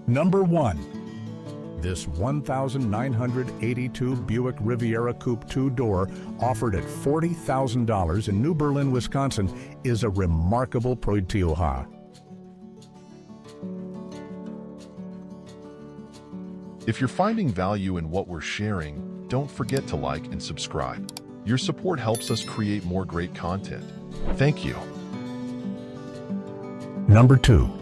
Number 1. This 1982 Buick Riviera Coupe 2-door, offered at $40,000 in New Berlin, Wisconsin, is a remarkable Proitioha. If you're finding value in what we're sharing, don't forget to like and subscribe. Your support helps us create more great content. Thank you. Number 2.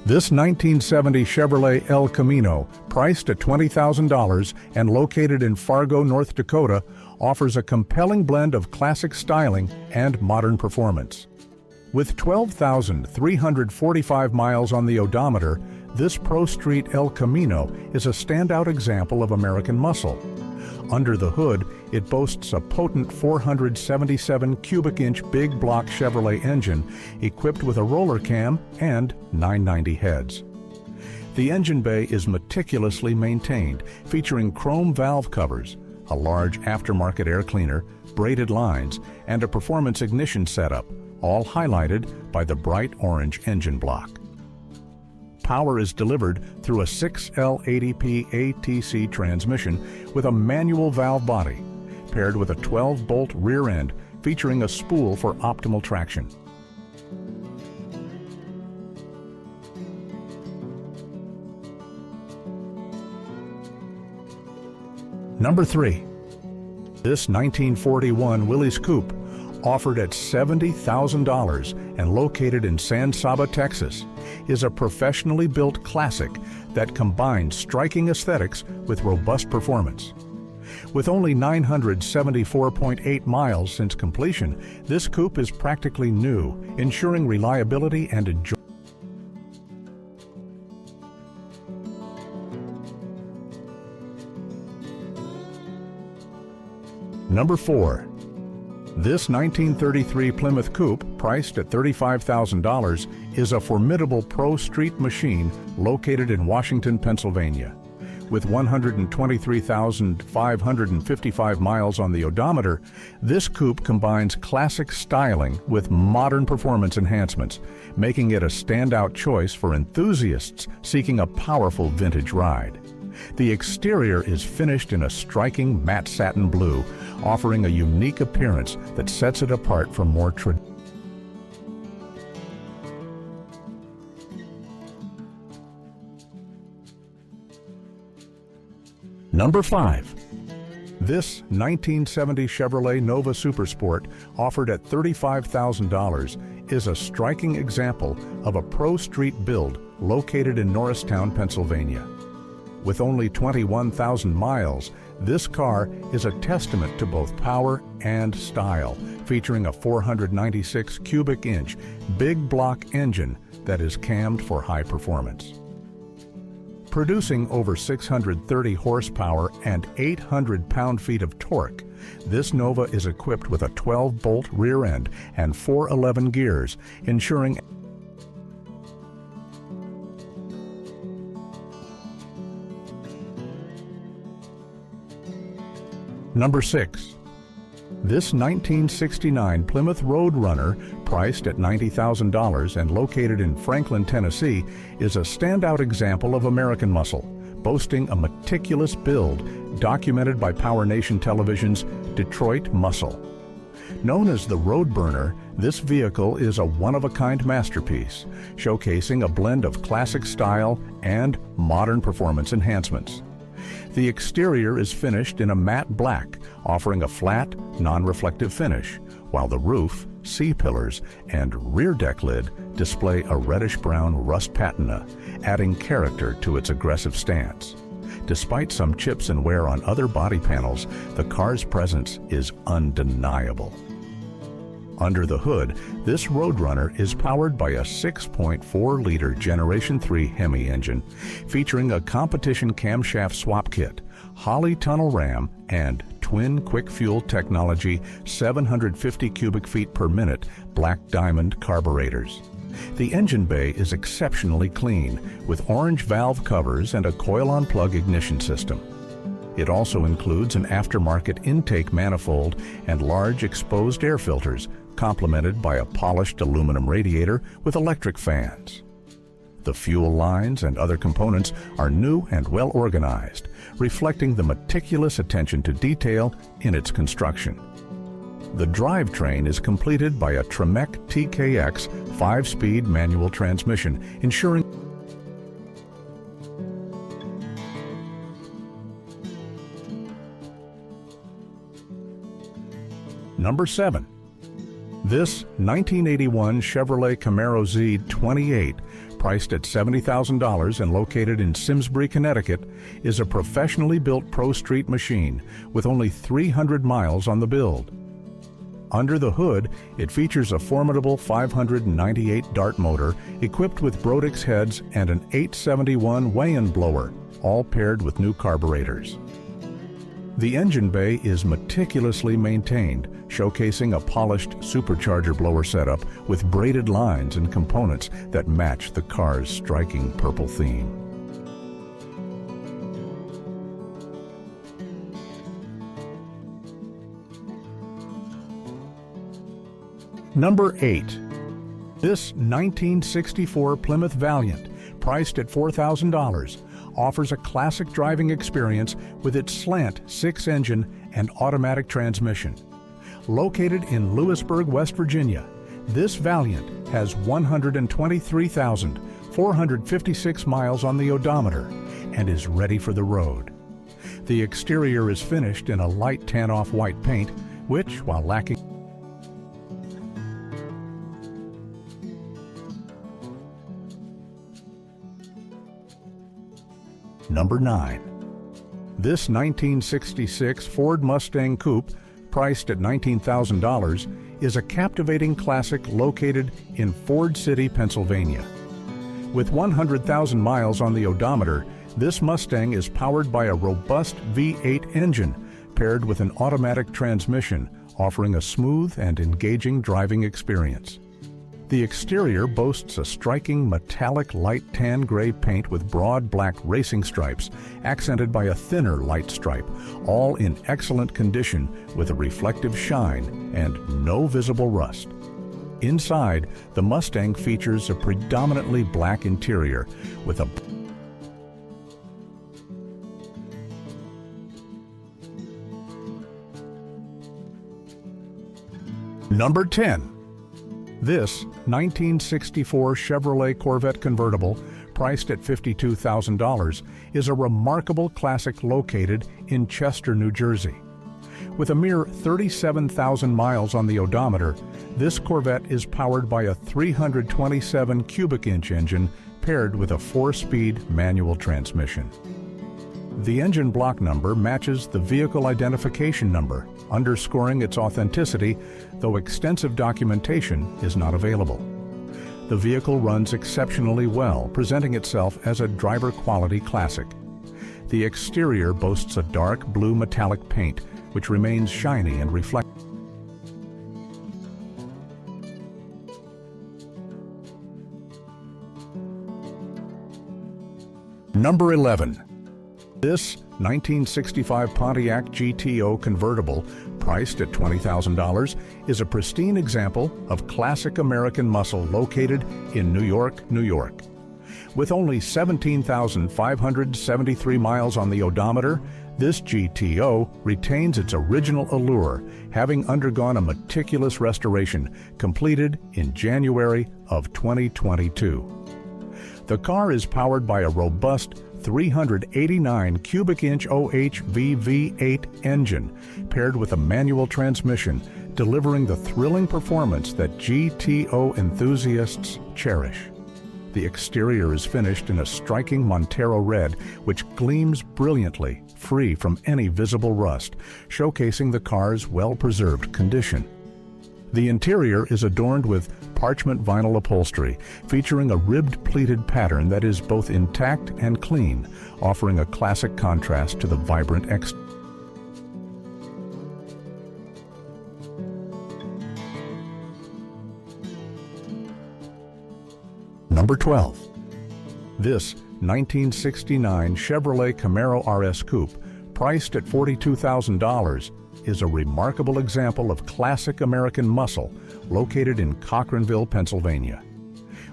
This 1970 Chevrolet El Camino, priced at $20,000 and located in Fargo, North Dakota, offers a compelling blend of classic styling and modern performance. With 12,345 miles on the odometer, this Pro Street El Camino is a standout example of American muscle. Under the hood, it boasts a potent 477 cubic inch big block Chevrolet engine equipped with a roller cam and 990 heads. The engine bay is meticulously maintained, featuring chrome valve covers, a large aftermarket air cleaner, braided lines, and a performance ignition setup, all highlighted by the bright orange engine block. Power is delivered through a 6L80P ATC transmission with a manual valve body, paired with a 12-bolt rear end featuring a spool for optimal traction. Number 3. This 1941 Willys Coupe, offered at $70,000 and located in San Saba, Texas, is a professionally built classic that combines striking aesthetics with robust performance. With only 974.8 miles since completion, this coupe is practically new, ensuring reliability and enjoyment. Number 4. This 1933 Plymouth Coupe, priced at $35,000, is a formidable Pro Street machine located in Washington, Pennsylvania. With 123,555 miles on the odometer, this coupe combines classic styling with modern performance enhancements, making it a standout choice for enthusiasts seeking a powerful vintage ride. The exterior is finished in a striking matte satin blue, offering a unique appearance that sets it apart from more traditional. Number 5. This 1970 Chevrolet Nova Supersport, offered at $35,000, is a striking example of a Pro Street build located in Norristown, Pennsylvania. With only 21,000 miles, this car is a testament to both power and style, featuring a 496 cubic inch big block engine that is cammed for high performance. Producing over 630 horsepower and 800 pound-feet of torque, this Nova is equipped with a 12-bolt rear end and 411 gears, ensuring Number 6. This 1969 Plymouth Roadrunner, priced at $90,000 and located in Franklin, Tennessee, is a standout example of American muscle, boasting a meticulous build documented by Power Nation Television's Detroit Muscle. Known as the Road Burner, this vehicle is a one-of-a-kind masterpiece, showcasing a blend of classic style and modern performance enhancements. The exterior is finished in a matte black, offering a flat, non-reflective finish, while the roof, C-pillars, and rear deck lid display a reddish-brown rust patina, adding character to its aggressive stance. Despite some chips and wear on other body panels, the car's presence is undeniable. Under the hood, this Roadrunner is powered by a 6.4-liter Generation 3 Hemi engine, featuring a competition camshaft swap kit, Holley tunnel ram, and twin quick fuel technology 750 cubic feet per minute black diamond carburetors. The engine bay is exceptionally clean, with orange valve covers and a coil-on plug ignition system. It also includes an aftermarket intake manifold and large exposed air filters, complemented by a polished aluminum radiator with electric fans. The fuel lines and other components are new and well organized, reflecting the meticulous attention to detail in its construction. The drivetrain is completed by a Tremec TKX 5-speed manual transmission, ensuring Number 7. This 1981 Chevrolet Camaro Z28, priced at $70,000 and located in Simsbury, Connecticut, is a professionally built Pro Street machine with only 300 miles on the build. Under the hood, it features a formidable 598 Dart motor equipped with Brodix heads and an 871 weigh-in blower, all paired with new carburetors. The engine bay is meticulously maintained, showcasing a polished supercharger blower setup with braided lines and components that match the car's striking purple theme. Number 8. This 1964 Plymouth Valiant, priced at $4,000, offers a classic driving experience with its slant 6-engine and automatic transmission. Located in Lewisburg, West Virginia, this Valiant has 123,456 miles on the odometer and is ready for the road. The exterior is finished in a light tan-off white paint, which, while lacking Number 9. This 1966 Ford Mustang Coupe, priced at $19,000, is a captivating classic located in Ford City, Pennsylvania. With 100,000 miles on the odometer, this Mustang is powered by a robust V8 engine paired with an automatic transmission, offering a smooth and engaging driving experience. The exterior boasts a striking metallic light tan gray paint with broad black racing stripes, accented by a thinner light stripe, all in excellent condition with a reflective shine and no visible rust. Inside, the Mustang features a predominantly black interior with a Number 10. This 1964 Chevrolet Corvette convertible, priced at $52,000, is a remarkable classic located in Chester, New Jersey. With a mere 37,000 miles on the odometer, this Corvette is powered by a 327 cubic inch engine paired with a 4-speed manual transmission. The engine block number matches the vehicle identification number, underscoring its authenticity, though extensive documentation is not available. The vehicle runs exceptionally well, presenting itself as a driver-quality classic. The exterior boasts a dark blue metallic paint, which remains shiny and reflective. Number 11. This 1965 Pontiac GTO convertible, priced at $20,000, is a pristine example of classic American muscle located in New York, New York. With only 17,573 miles on the odometer, this GTO retains its original allure, having undergone a meticulous restoration completed in January of 2022. The car is powered by a robust 389 cubic inch OHV V8 engine paired with a manual transmission, delivering the thrilling performance that GTO enthusiasts cherish. The exterior is finished in a striking Montero red, which gleams brilliantly, free from any visible rust, showcasing the car's well-preserved condition. The interior is adorned with parchment vinyl upholstery, featuring a ribbed pleated pattern that is both intact and clean, offering a classic contrast to the vibrant exterior. Number 12. This 1969 Chevrolet Camaro RS Coupe, priced at $42,000, is a remarkable example of classic American muscle located in Cochranville, Pennsylvania.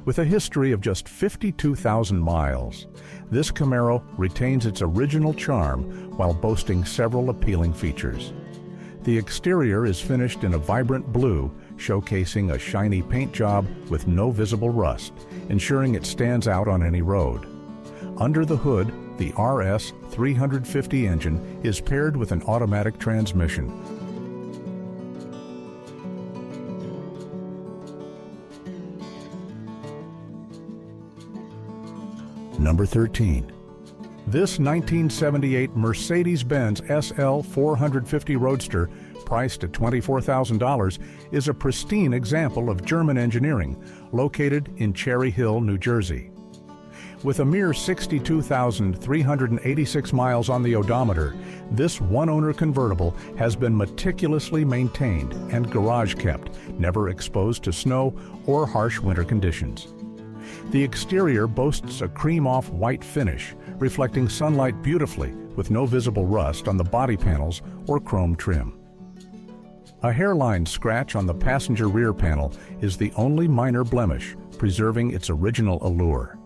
With a history of just 52,000 miles, this Camaro retains its original charm while boasting several appealing features. The exterior is finished in a vibrant blue, showcasing a shiny paint job with no visible rust, ensuring it stands out on any road. Under the hood, the RS 350 engine is paired with an automatic transmission. Number 13. This 1978 Mercedes-Benz SL 450 Roadster, priced at $24,000, is a pristine example of German engineering, located in Cherry Hill, New Jersey. With a mere 62,386 miles on the odometer, this one-owner convertible has been meticulously maintained and garage-kept, never exposed to snow or harsh winter conditions. The exterior boasts a cream off-white finish, reflecting sunlight beautifully with no visible rust on the body panels or chrome trim. A hairline scratch on the passenger rear panel is the only minor blemish, preserving its original allure.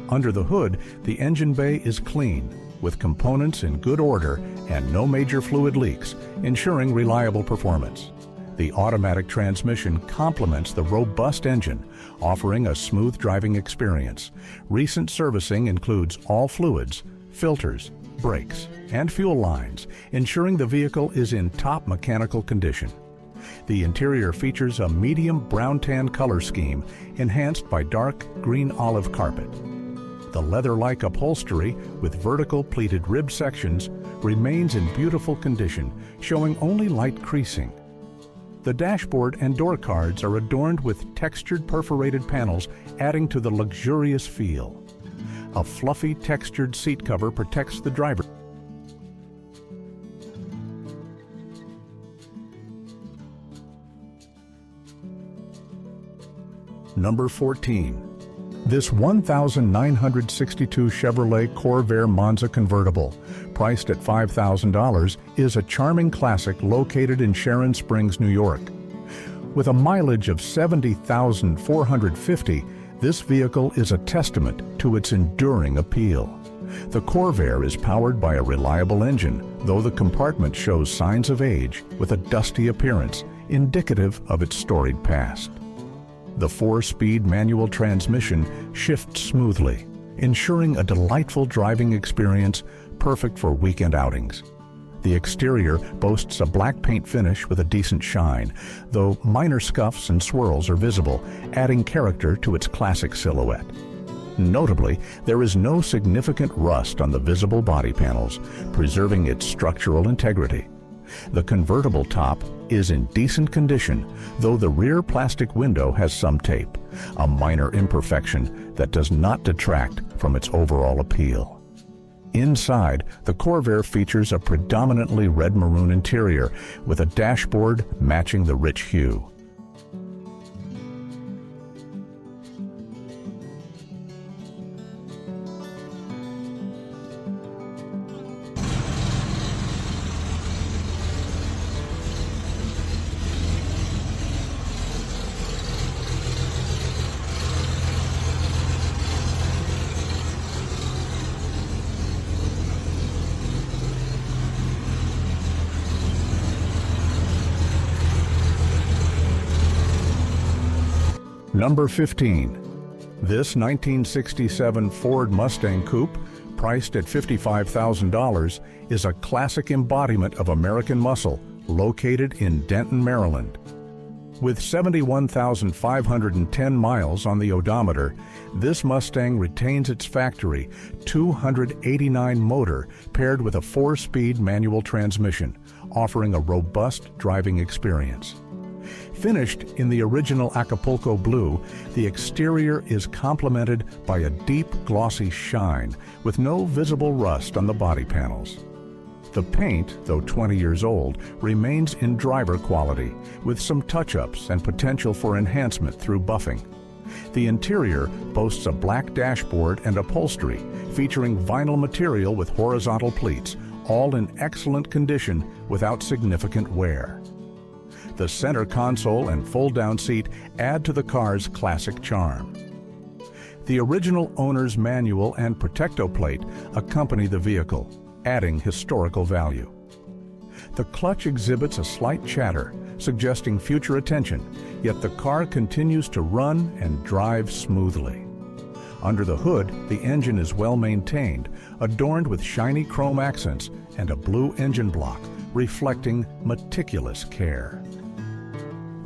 Under the hood, the engine bay is clean, with components in good order and no major fluid leaks, ensuring reliable performance. The automatic transmission complements the robust engine, offering a smooth driving experience. Recent servicing includes all fluids, filters, brakes, and fuel lines, ensuring the vehicle is in top mechanical condition. The interior features a medium brown-tan color scheme, enhanced by dark green-olive carpet. The leather-like upholstery with vertical pleated rib sections remains in beautiful condition, showing only light creasing. The dashboard and door cards are adorned with textured perforated panels, adding to the luxurious feel. A fluffy textured seat cover protects the driver. Number 14. This 1962 Chevrolet Corvair Monza convertible, priced at $5,000, is a charming classic located in Sharon Springs, New York. With a mileage of 70,450, this vehicle is a testament to its enduring appeal. The Corvair is powered by a reliable engine, though the compartment shows signs of age with a dusty appearance, indicative of its storied past. The 4-speed manual transmission shifts smoothly, ensuring a delightful driving experience perfect for weekend outings. The exterior boasts a black paint finish with a decent shine, though minor scuffs and swirls are visible, adding character to its classic silhouette. Notably, there is no significant rust on the visible body panels, preserving its structural integrity. The convertible top is in decent condition, though the rear plastic window has some tape, a minor imperfection that does not detract from its overall appeal. Inside, the Corvair features a predominantly red-maroon interior with a dashboard matching the rich hue. Number 15. This 1967 Ford Mustang Coupe, priced at $55,000, is a classic embodiment of American muscle, located in Denton, Maryland. With 71,510 miles on the odometer, this Mustang retains its factory 289 motor paired with a 4-speed manual transmission, offering a robust driving experience. Finished in the original Acapulco blue, the exterior is complemented by a deep glossy shine with no visible rust on the body panels. The paint, though 20 years old, remains in driver quality, with some touch-ups and potential for enhancement through buffing. The interior boasts a black dashboard and upholstery, featuring vinyl material with horizontal pleats, all in excellent condition without significant wear. The center console and fold-down seat add to the car's classic charm. The original owner's manual and Protecto plate accompany the vehicle, adding historical value. The clutch exhibits a slight chatter, suggesting future attention, yet the car continues to run and drive smoothly. Under the hood, the engine is well maintained, adorned with shiny chrome accents and a blue engine block, reflecting meticulous care.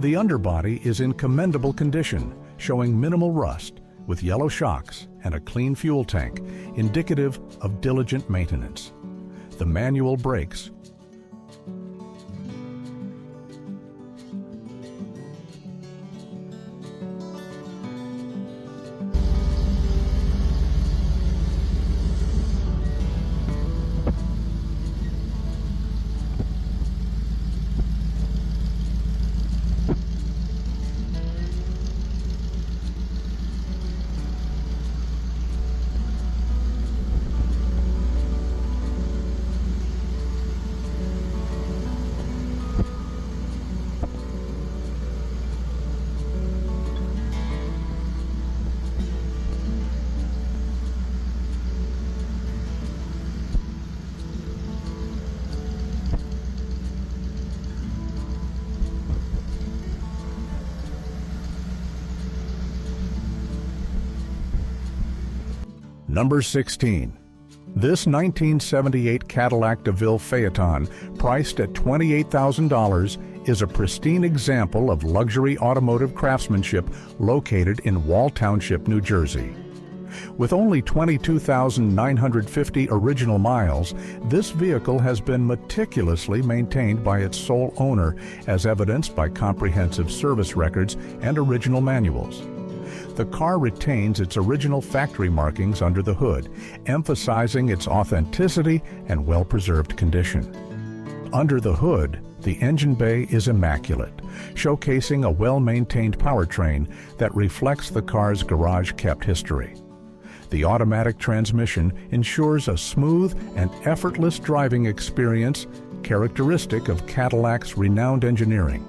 The underbody is in commendable condition, showing minimal rust, with yellow shocks and a clean fuel tank, indicative of diligent maintenance. The manual brakes Number 16. This 1978 Cadillac DeVille Phaeton, priced at $28,000, is a pristine example of luxury automotive craftsmanship located in Wall Township, New Jersey. With only 22,950 original miles, this vehicle has been meticulously maintained by its sole owner, as evidenced by comprehensive service records and original manuals. The car retains its original factory markings under the hood, emphasizing its authenticity and well-preserved condition. Under the hood, the engine bay is immaculate, showcasing a well-maintained powertrain that reflects the car's garage-kept history. The automatic transmission ensures a smooth and effortless driving experience characteristic of Cadillac's renowned engineering.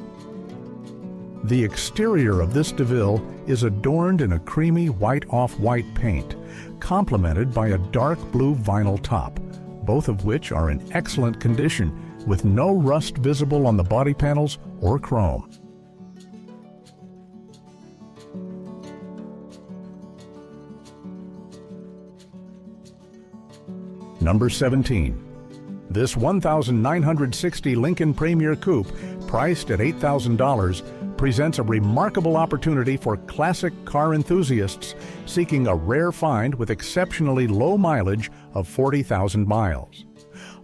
The exterior of this DeVille is adorned in a creamy white off-white paint, complemented by a dark blue vinyl top, both of which are in excellent condition with no rust visible on the body panels or chrome. Number 17. This 1960 Lincoln Premier Coupe, priced at $8,000, presents a remarkable opportunity for classic car enthusiasts seeking a rare find with exceptionally low mileage of 40,000 miles.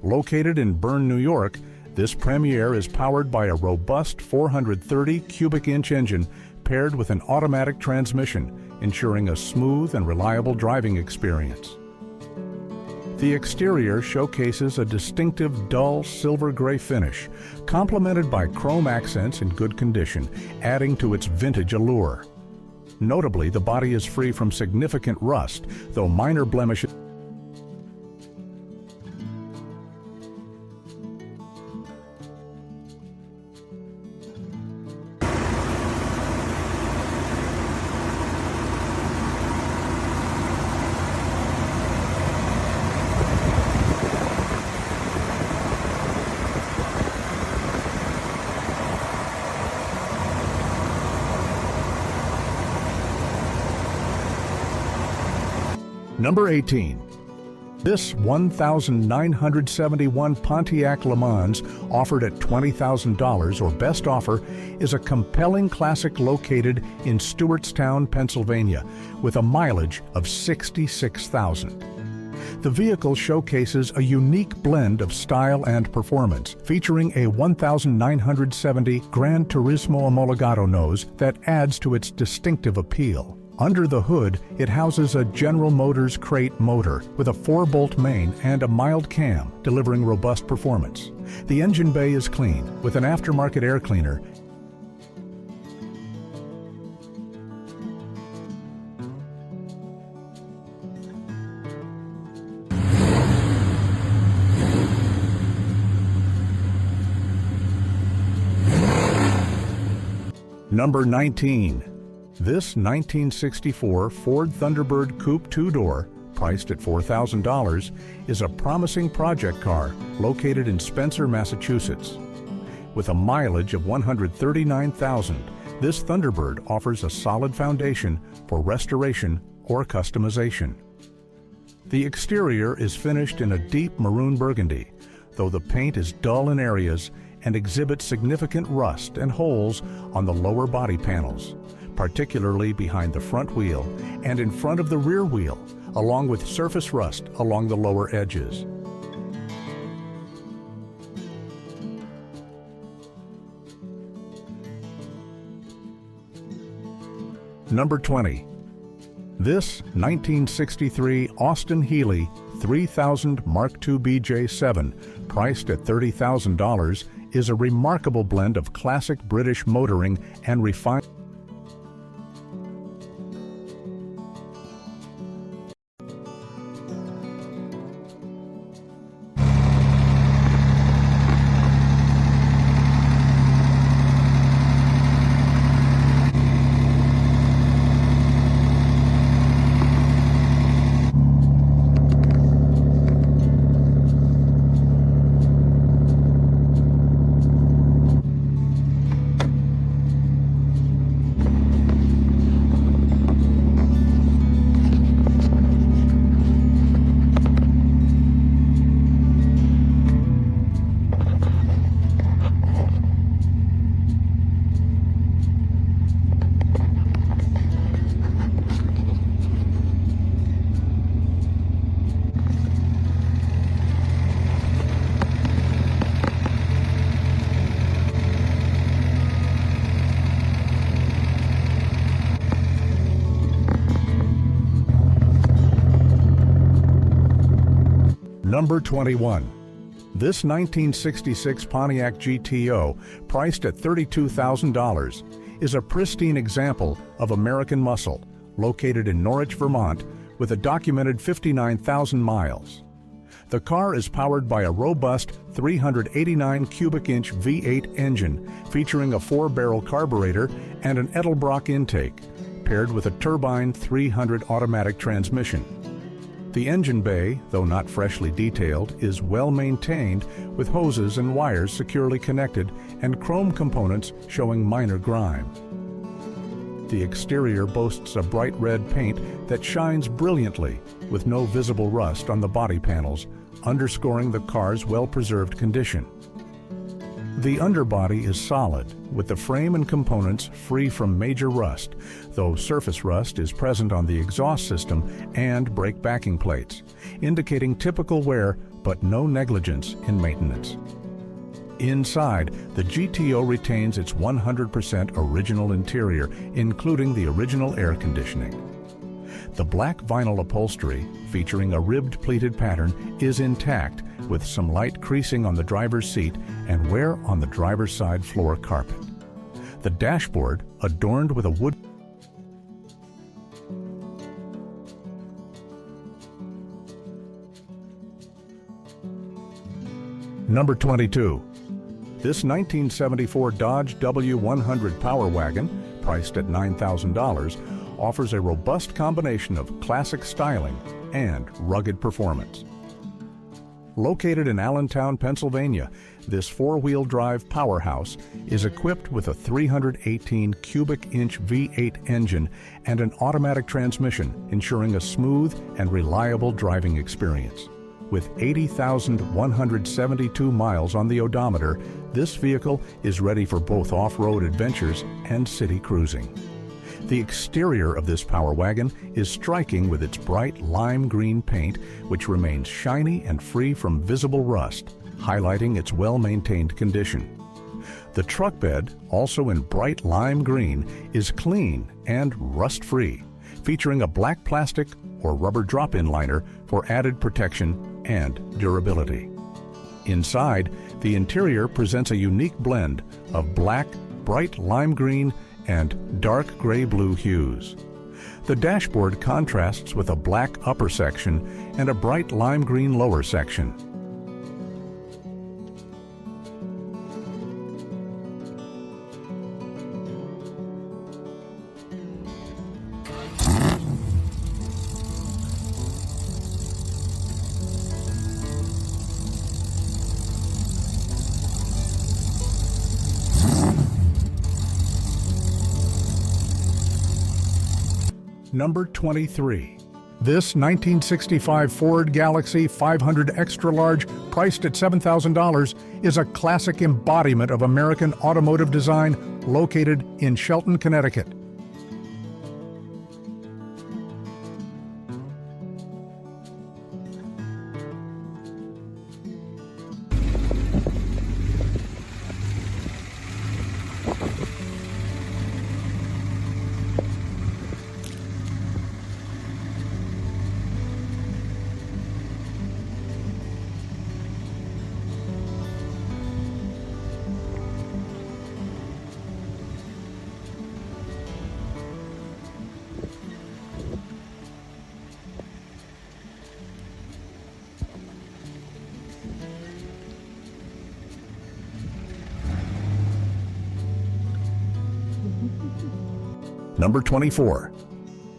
Located in Berne, New York, this Premier is powered by a robust 430 cubic inch engine paired with an automatic transmission, ensuring a smooth and reliable driving experience. The exterior showcases a distinctive dull silver gray finish, complemented by chrome accents in good condition, adding to its vintage allure. Notably, the body is free from significant rust, though minor blemishes. Number 18. This 1971 Pontiac Le Mans, offered at $20,000 or best offer, is a compelling classic located in Stewartstown, Pennsylvania, with a mileage of 66,000. The vehicle showcases a unique blend of style and performance, featuring a 1970 Gran Turismo Omologato nose that adds to its distinctive appeal. Under the hood, it houses a General Motors crate motor with a 4-bolt main and a mild cam, delivering robust performance. The engine bay is clean, with an aftermarket air cleaner. Number 19. This 1964 Ford Thunderbird Coupe two-door, priced at $4,000, is a promising project car located in Spencer, Massachusetts. With a mileage of 139,000, this Thunderbird offers a solid foundation for restoration or customization. The exterior is finished in a deep maroon burgundy, though the paint is dull in areas and exhibits significant rust and holes on the lower body panels, particularly behind the front wheel and in front of the rear wheel, along with surface rust along the lower edges. Number 20. This 1963 Austin Healey 3000 Mark II BJ7, priced at $30,000, is a remarkable blend of classic British motoring and refined. Number 21. This 1966 Pontiac GTO, priced at $32,000, is a pristine example of American muscle, located in Norwich, Vermont, with a documented 59,000 miles. The car is powered by a robust 389 cubic inch V8 engine featuring a 4-barrel carburetor and an Edelbrock intake, paired with a turbine 300 automatic transmission. The engine bay, though not freshly detailed, is well maintained with hoses and wires securely connected and chrome components showing minor grime. The exterior boasts a bright red paint that shines brilliantly with no visible rust on the body panels, underscoring the car's well-preserved condition. The underbody is solid, with the frame and components free from major rust, though surface rust is present on the exhaust system and brake backing plates, indicating typical wear but no negligence in maintenance. Inside, the GTO retains its 100% original interior, including the original air conditioning. The black vinyl upholstery, featuring a ribbed pleated pattern, is intact, with some light creasing on the driver's seat and wear on the driver's side floor carpet. The dashboard, adorned with a wood Number 22. This 1974 Dodge W100 Power Wagon, priced at $9,000, offers a robust combination of classic styling and rugged performance. Located in Allentown, Pennsylvania, this four-wheel drive powerhouse is equipped with a 318 cubic inch V8 engine and an automatic transmission, ensuring a smooth and reliable driving experience. With 80,172 miles on the odometer, this vehicle is ready for both off-road adventures and city cruising. The exterior of this Power Wagon is striking with its bright lime green paint, which remains shiny and free from visible rust, highlighting its well-maintained condition. The truck bed, also in bright lime green, is clean and rust-free, featuring a black plastic or rubber drop-in liner for added protection and durability. Inside, the interior presents a unique blend of black, bright lime green, and dark gray-blue hues. The dashboard contrasts with a black upper section and a bright lime green lower section. Number 23. This 1965 Ford Galaxy 500 Extra Large, priced at $7,000, is a classic embodiment of American automotive design, located in Shelton, Connecticut. Number 24.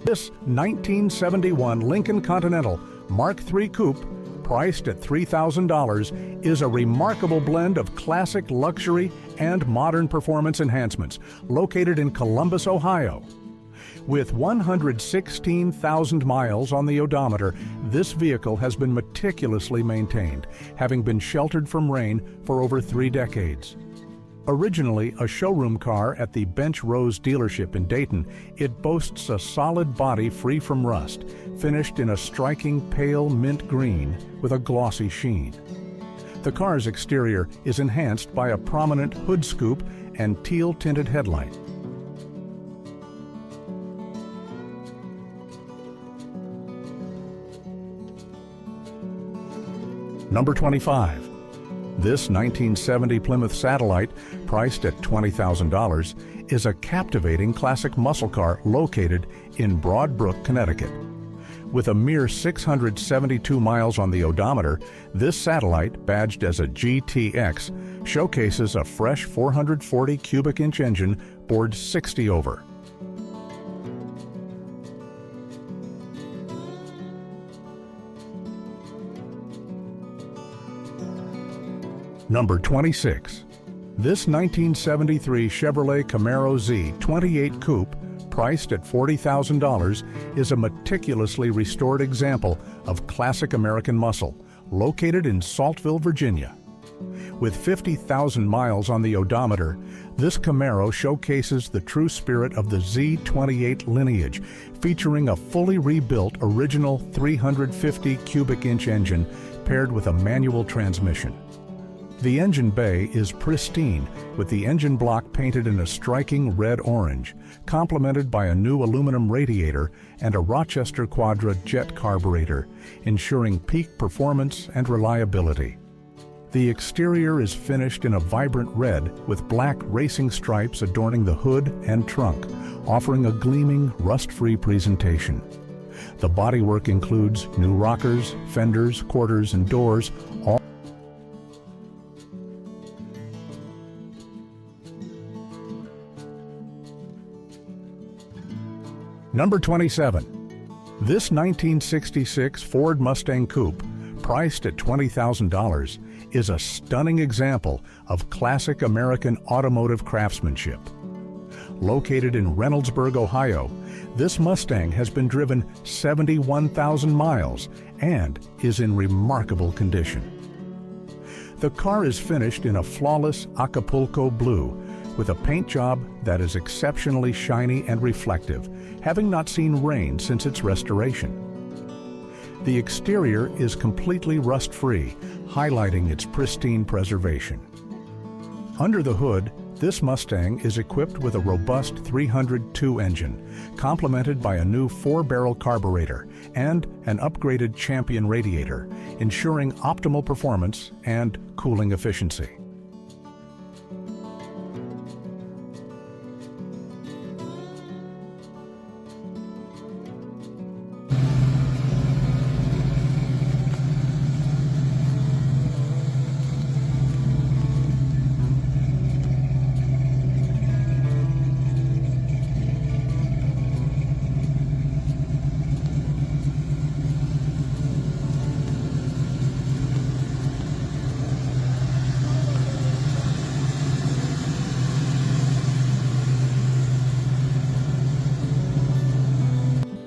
This 1971 Lincoln Continental Mark III Coupe, priced at $3,000, is a remarkable blend of classic luxury and modern performance enhancements, located in Columbus, Ohio. With 116,000 miles on the odometer, this vehicle has been meticulously maintained, having been sheltered from rain for over 3 decades. Originally a showroom car at the Bench Rose dealership in Dayton, it boasts a solid body free from rust, finished in a striking pale mint green with a glossy sheen. The car's exterior is enhanced by a prominent hood scoop and teal-tinted headlight. Number 25. This 1970 Plymouth Satellite, priced at $20,000, is a captivating classic muscle car located in Broad Brook, Connecticut. With a mere 672 miles on the odometer, this Satellite, badged as a GTX, showcases a fresh 440 cubic inch engine bored 60 over. Number 26. This 1973 Chevrolet Camaro Z 28 Coupe, priced at $40,000, is a meticulously restored example of classic American muscle, located in Saltville, Virginia. With 50,000 miles on the odometer, this Camaro showcases the true spirit of the Z28 lineage, featuring a fully rebuilt original 350 cubic inch engine paired with a manual transmission. The engine bay is pristine, with the engine block painted in a striking red-orange, complemented by a new aluminum radiator and a Rochester Quadra jet carburetor, ensuring peak performance and reliability. The exterior is finished in a vibrant red with black racing stripes adorning the hood and trunk, offering a gleaming, rust-free presentation. The bodywork includes new rockers, fenders, quarters, and doors, all Number 27. This 1966 Ford Mustang Coupe, priced at $20,000, is a stunning example of classic American automotive craftsmanship. Located in Reynoldsburg, Ohio, this Mustang has been driven 71,000 miles and is in remarkable condition. The car is finished in a flawless Acapulco blue, with a paint job that is exceptionally shiny and reflective, having not seen rain since its restoration. The exterior is completely rust-free, highlighting its pristine preservation. Under the hood, this Mustang is equipped with a robust 302 engine, complemented by a new 4-barrel carburetor and an upgraded Champion radiator, ensuring optimal performance and cooling efficiency.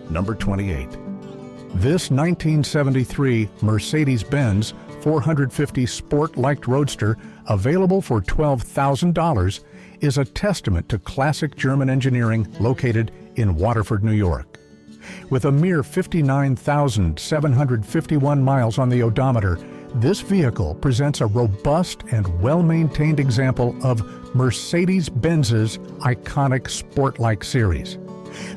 Number 28. This 1973 Mercedes-Benz 450 Sport-Liked Roadster, available for $12,000, is a testament to classic German engineering located in Waterford, New York. With a mere 59,751 miles on the odometer, this vehicle presents a robust and well-maintained example of Mercedes-Benz's iconic Sport-Like series.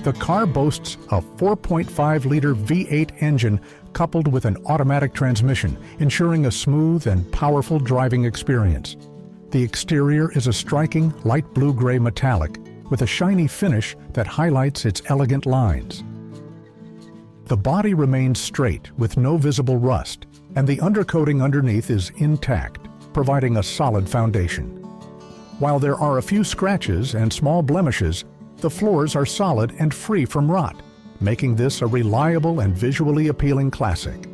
The car boasts a 4.5-liter V8 engine coupled with an automatic transmission, ensuring a smooth and powerful driving experience. The exterior is a striking light blue-gray metallic with a shiny finish that highlights its elegant lines. The body remains straight with no visible rust, and the undercoating underneath is intact, providing a solid foundation. While there are a few scratches and small blemishes, the floors are solid and free from rot, making this a reliable and visually appealing classic.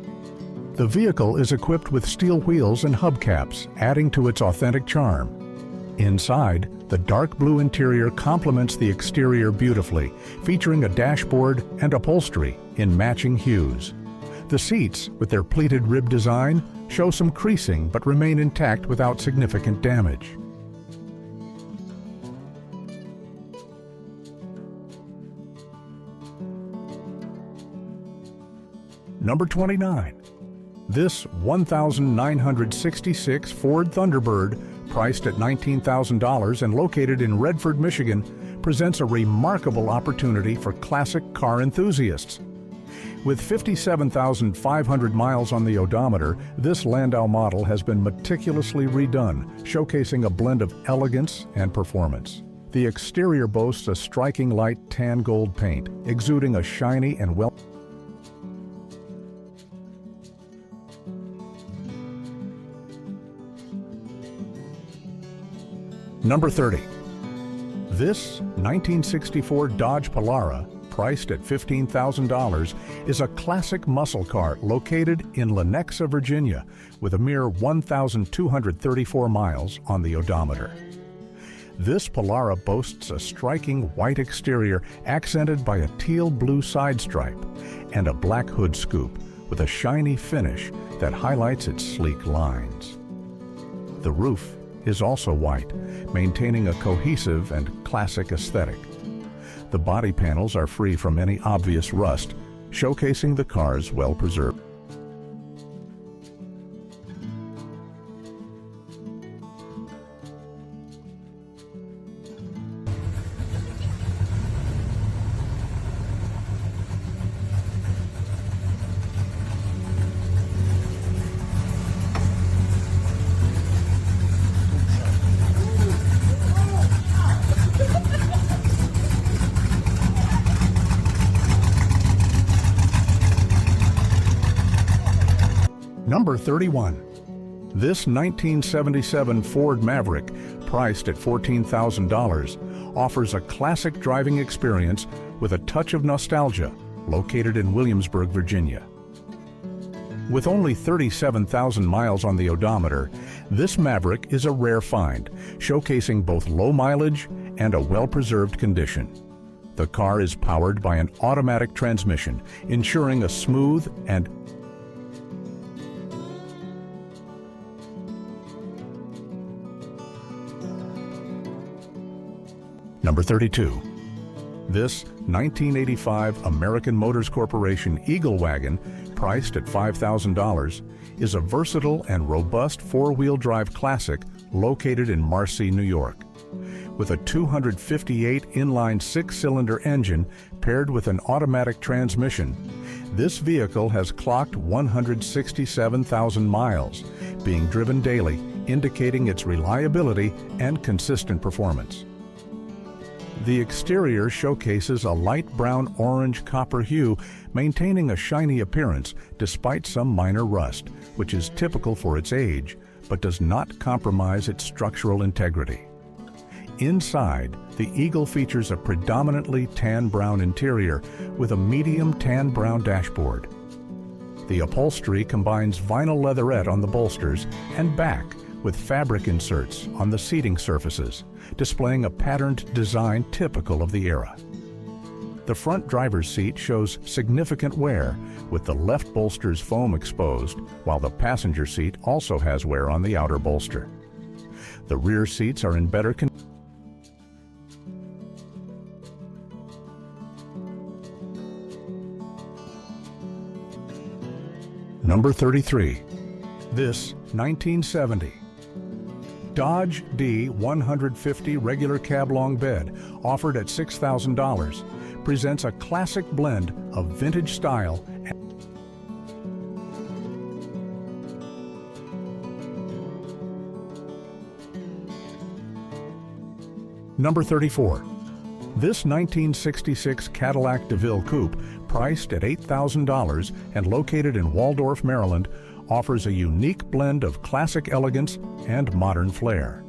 The vehicle is equipped with steel wheels and hubcaps, adding to its authentic charm. Inside, the dark blue interior complements the exterior beautifully, featuring a dashboard and upholstery in matching hues. The seats, with their pleated rib design, show some creasing but remain intact without significant damage. Number 29. This 1966 Ford Thunderbird, priced at $19,000 and located in Redford, Michigan, presents a remarkable opportunity for classic car enthusiasts. With 57,500 miles on the odometer, this Landau model has been meticulously redone, showcasing a blend of elegance and performance. The exterior boasts a striking light tan gold paint, exuding a shiny and well. Number 30. This 1964 Dodge Polara, priced at $15,000, is a classic muscle car located in Lenexa, Virginia, with a mere 1,234 miles on the odometer. This Polara boasts a striking white exterior accented by a teal blue side stripe and a black hood scoop with a shiny finish that highlights its sleek lines. The roof is also white, maintaining a cohesive and classic aesthetic. The body panels are free from any obvious rust, showcasing the car's well-preserved. Number 31. This 1977 Ford Maverick, priced at $14,000, offers a classic driving experience with a touch of nostalgia, located in Williamsburg, Virginia. With only 37,000 miles on the odometer, this Maverick is a rare find, showcasing both low mileage and a well-preserved condition. The car is powered by an automatic transmission, ensuring a smooth and Number 32. This 1985 American Motors Corporation Eagle Wagon, priced at $5,000, is a versatile and robust four-wheel drive classic located in Marcy, New York. With a 258 inline six-cylinder engine paired with an automatic transmission, this vehicle has clocked 167,000 miles, being driven daily, indicating its reliability and consistent performance. The exterior showcases a light brown-orange copper hue, maintaining a shiny appearance despite some minor rust, which is typical for its age, but does not compromise its structural integrity. Inside, the Eagle features a predominantly tan-brown interior with a medium tan-brown dashboard. The upholstery combines vinyl leatherette on the bolsters and back with fabric inserts on the seating surfaces, displaying a patterned design typical of the era. The front driver's seat shows significant wear, with the left bolster's foam exposed, while the passenger seat also has wear on the outer bolster. The rear seats are in better condition. Number 33. This 1970 Dodge D150 regular cab long bed, offered at $6,000, presents a classic blend of vintage style and Number 34. This 1966 Cadillac DeVille Coupe, priced at $8,000 and located in Waldorf, Maryland, offers a unique blend of classic elegance and modern flair.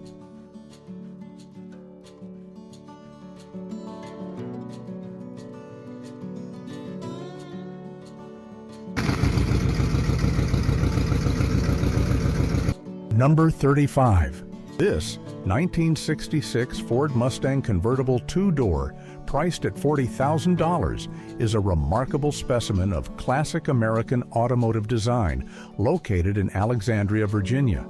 Number 35. This 1966 Ford Mustang convertible two-door, priced at $40,000, is a remarkable specimen of classic American automotive design located in Alexandria, Virginia.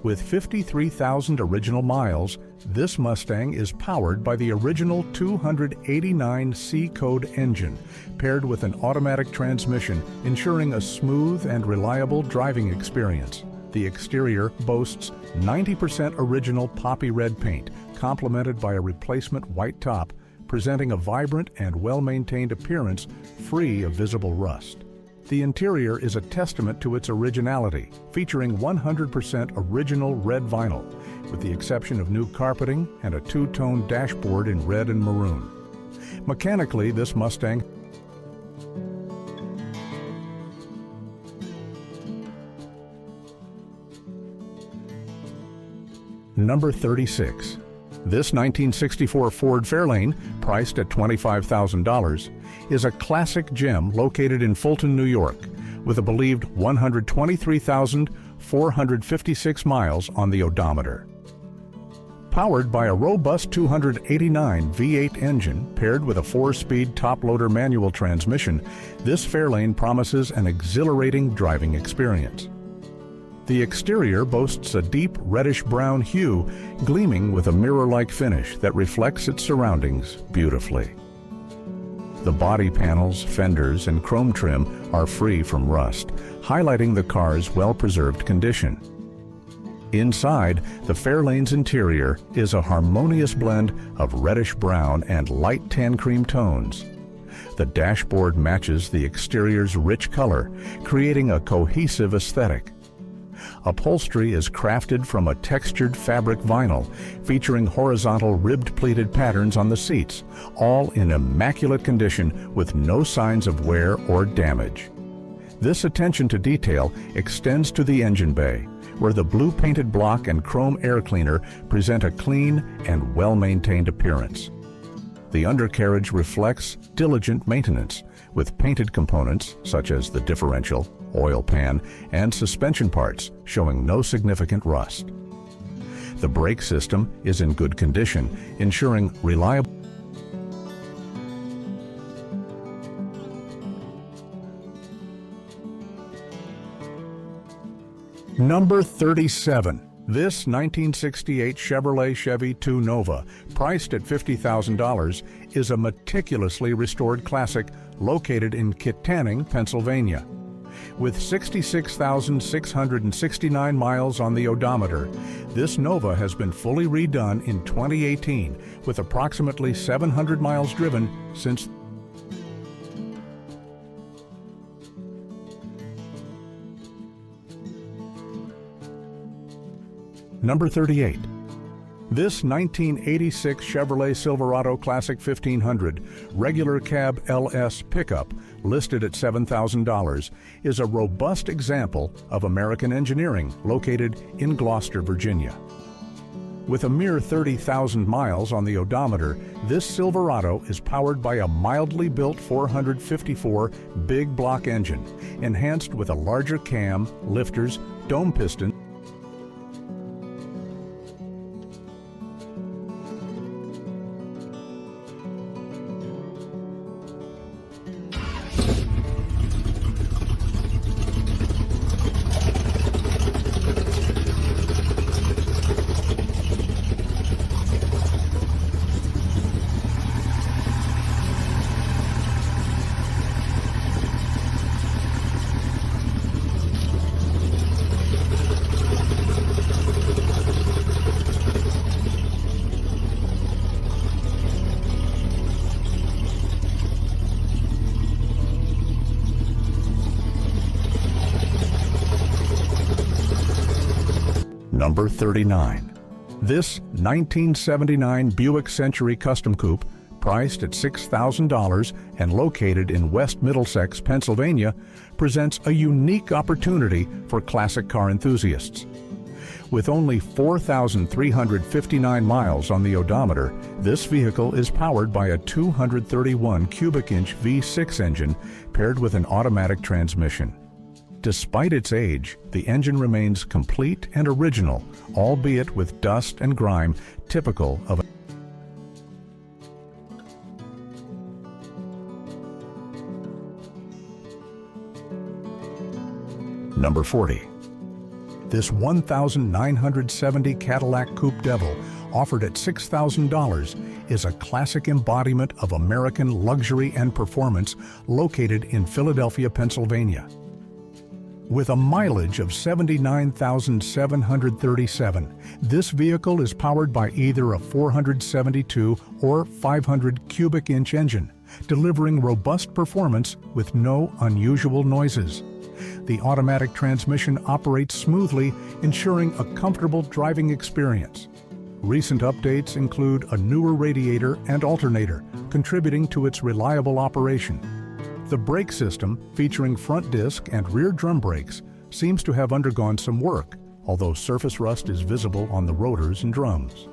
With 53,000 original miles, this Mustang is powered by the original 289 C-code engine, paired with an automatic transmission, ensuring a smooth and reliable driving experience. The exterior boasts 90% original poppy red paint, complemented by a replacement white top, presenting a vibrant and well-maintained appearance free of visible rust. The interior is a testament to its originality, featuring 100% original red vinyl, with the exception of new carpeting and a two-tone dashboard in red and maroon. Mechanically, this Mustang Number 36. This 1964 Ford Fairlane, priced at $25,000, is a classic gem located in Fulton, New York, with a believed 123,456 miles on the odometer. Powered by a robust 289 V8 engine paired with a 4-speed top-loader manual transmission, this Fairlane promises an exhilarating driving experience. The exterior boasts a deep reddish-brown hue, gleaming with a mirror-like finish that reflects its surroundings beautifully. The body panels, fenders, and chrome trim are free from rust, highlighting the car's well-preserved condition. Inside, the Fairlane's interior is a harmonious blend of reddish-brown and light tan cream tones. The dashboard matches the exterior's rich color, creating a cohesive aesthetic. Upholstery is crafted from a textured fabric vinyl, featuring horizontal ribbed pleated patterns on the seats, all in immaculate condition with no signs of wear or damage. This attention to detail extends to the engine bay, where the blue painted block and chrome air cleaner present a clean and well-maintained appearance. The undercarriage reflects diligent maintenance, with painted components such as the differential, oil pan, and suspension parts showing no significant rust. The brake system is in good condition, ensuring reliable. Number 37. This 1968 Chevrolet Chevy 2 Nova, priced at $50,000, is a meticulously restored classic located in Kittanning, Pennsylvania. With 66,669 miles on the odometer, this Nova has been fully redone in 2018, with approximately 700 miles driven since. Number 38. This 1986 Chevrolet Silverado Classic 1500 regular cab LS pickup, listed at $7,000, is a robust example of American engineering located in Gloucester, Virginia. With a mere 30,000 miles on the odometer, this Silverado is powered by a mildly built 454 big block engine, enhanced with a larger cam, lifters, dome piston. Number 39. This 1979 Buick Century Custom Coupe, priced at $6,000 and located in West Middlesex, Pennsylvania, presents a unique opportunity for classic car enthusiasts. With only 4,359 miles on the odometer, this vehicle is powered by a 231 cubic inch V6 engine paired with an automatic transmission. Despite its age, the engine remains complete and original, albeit with dust and grime typical of a Number 40. This 1970 Cadillac Coupe Devil, offered at $6,000, is a classic embodiment of American luxury and performance located in Philadelphia, Pennsylvania. With a mileage of 79,737, this vehicle is powered by either a 472 or 500 cubic inch engine, delivering robust performance with no unusual noises. The automatic transmission operates smoothly, ensuring a comfortable driving experience. Recent updates include a newer radiator and alternator, contributing to its reliable operation. The brake system, featuring front disc and rear drum brakes, seems to have undergone some work, although surface rust is visible on the rotors and drums.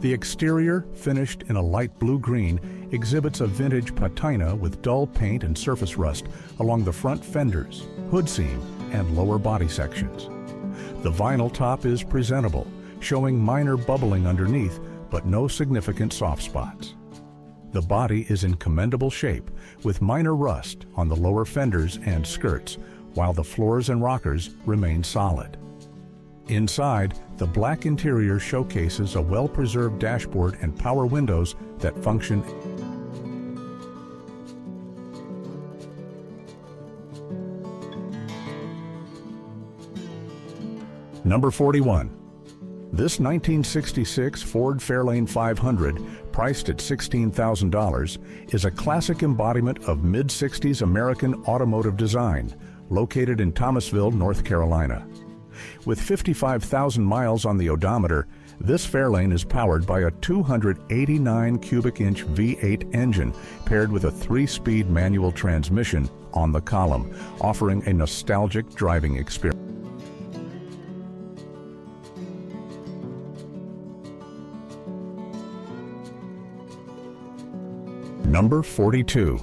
The exterior, finished in a light blue-green, exhibits a vintage patina with dull paint and surface rust along the front fenders, hood seam, and lower body sections. The vinyl top is presentable, showing minor bubbling underneath, but no significant soft spots. The body is in commendable shape, with minor rust on the lower fenders and skirts, while the floors and rockers remain solid. Inside, the black interior showcases a well-preserved dashboard and power windows that function. Number 41. This 1966 Ford Fairlane 500, priced at $16,000, is a classic embodiment of mid-60s American automotive design, located in Thomasville, North Carolina. With 55,000 miles on the odometer, this Fairlane is powered by a 289 cubic inch V8 engine paired with a 3-speed manual transmission on the column, offering a nostalgic driving experience. Number 42.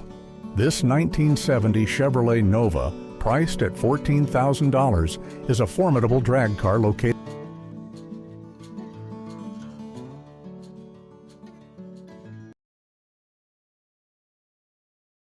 This 1970 Chevrolet Nova, priced at $14,000, is a formidable drag car located